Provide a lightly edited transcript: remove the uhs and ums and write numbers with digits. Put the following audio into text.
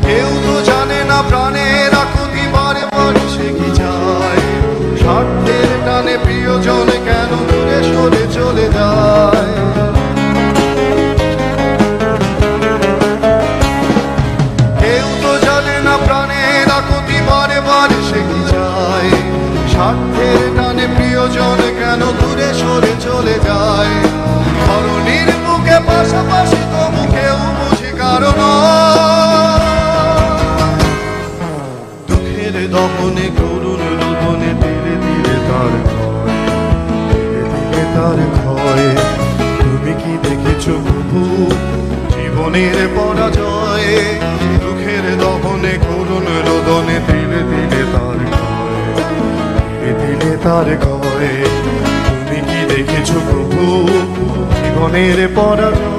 কেউ তো জানে না প্রাণের আকুতি বারে বারে সে কি চায়, স্বার্থের টানে প্রিয়জন কেন দূরে সরে চলে যায়। কেউ তো জানে না প্রাণের আকুতি বারে বারে সে কি চায়, স্বার্থের টানে প্রিয়জন কেন দূরে সরে চলে যায়। ধরণীর বুকে পাশাপাশি তবু কেউ বুঝি কারণ, দুঃখের দমনে করুণ রোদনে ধীরে ধীরে তার ক্ষয়, ধীরে ধীরে তার ক্ষয়। তুমি কি দেখেছো প্রভু জীবনের পরাজয়, দুঃখের দমনে করুণ রোদনে ধীরে ধীরে তার ক্ষয়, ধীরে ধীরে তার ক্ষয়। তুমি কি দেখেছো প্রভু জীবনের পরাজয়।